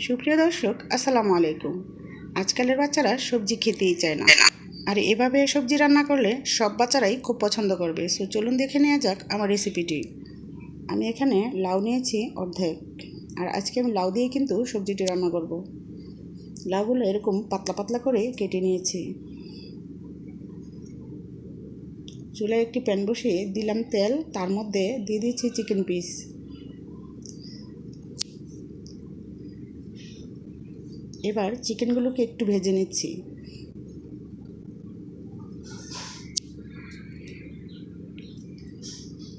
সুপ্রিয় দর্শক, আসসালামু আলাইকুম। আজকালের বাচ্চারা সবজি খেতেই চায় না, আর এভাবে সবজি রান্না করলে সব বাচ্চারাই খুব পছন্দ করবে। সো চলুন দেখে নেওয়া যাক আমার রেসিপিটি। আমি এখানে লাউ নিয়েছি অর্ধেক, আর আজকে আমি লাউ দিয়ে কিন্তু সবজিটি রান্না করব। লাউগুলো এরকম পাতলা পাতলা করে কেটে নিয়েছি। চুলায় একটি প্যান বসিয়ে দিলাম তেল, তার মধ্যে দিয়ে দিয়েছি চিকেন পিস। এবার চিকেনগুলোকে একটু ভেজে নিচ্ছি।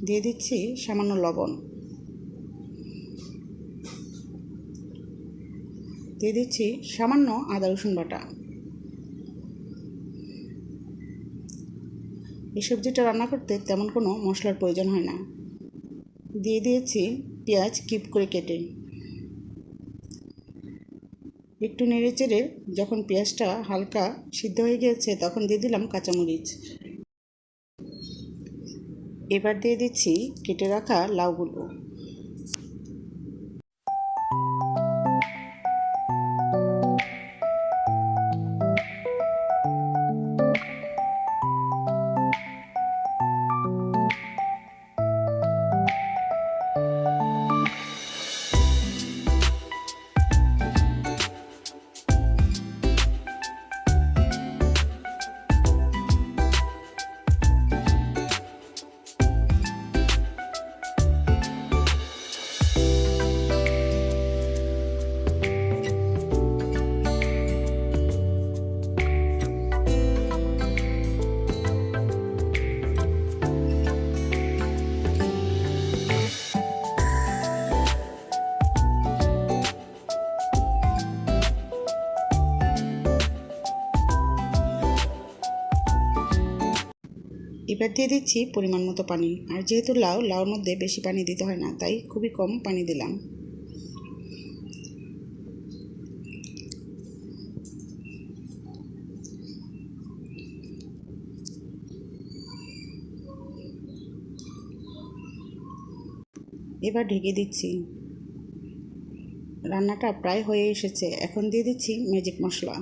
দিয়ে দিচ্ছি সামান্য লবণ, দিয়ে দিচ্ছি সামান্য আদা রসুন বাটা। এই সবজিটা রান্না করতে তেমন কোনো মশলার প্রয়োজন হয় না। দিয়ে দিয়েছি পেঁয়াজ কিউব করে কেটে। একটু নেড়ে চেড়ে যখন পেঁয়াজটা হালকা সিদ্ধ হয়ে গিয়েছে তখন দিয়ে দিলাম কাঁচামরিচ। এবার দিয়ে দিচ্ছি কেটে রাখা লাউগুলো। এবার দিয়ে দিচ্ছি পরিমাণ মতো পানি। আর যেহেতু লাউর মধ্যে বেশি পানি দিতে হয় না, তাই খুবই কম পানি দিলাম। এবার ঢেকে দিচ্ছি। রান্নাটা প্রায় হয়ে এসেছে। এখন দিয়ে দিচ্ছি ম্যাজিক মশলা।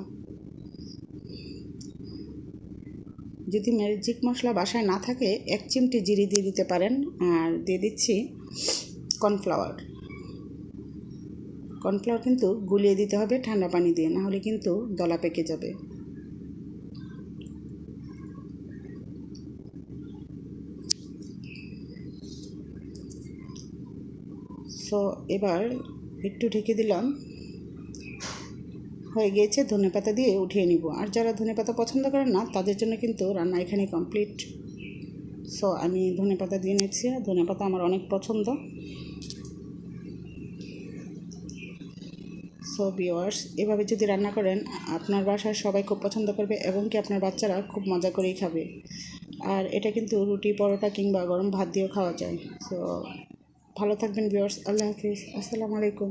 যদি ম্যাজিক মশলা বাসায় না থাকে 1 চিমটি জিরে দিয়ে দিতে পারেন। আর দিয়ে দিচ্ছি কর্নফ্লাওয়ার। কর্নফ্লাওয়ার কিন্তু গুলিয়ে দিতে হবে ঠান্ডা পানি দিয়ে, না হলে কিন্তু দলা পেকে যাবে। সো এবার একটু ঢেকে দিলাম। হয়ে গিয়েছে, ধনেপাতা দিয়ে উঠিয়ে নিব। আর যারা ধনেপাতা পছন্দ করেন না তাদের জন্য কিন্তু রান্না এখানে কমপ্লিট। সো আমি ধনেপাতা দিয়ে নিচ্ছি। ধনেপাতা আমার অনেক পছন্দ। সো ভিউয়ার্স, এভাবে যদি রান্না করেন আপনার বাসায় সবাই খুব পছন্দ করবে এবং কি আপনার বাচ্চারা খুব মজা করেই খাবে। আর এটা কিন্তু রুটি, পরোটা কিংবা গরম ভাত দিয়েও খাওয়া যায়। সো ভালো থাকবেন ভিউয়ার্স। আল্লাহ হাফিজ, আসসালামু আলাইকুম।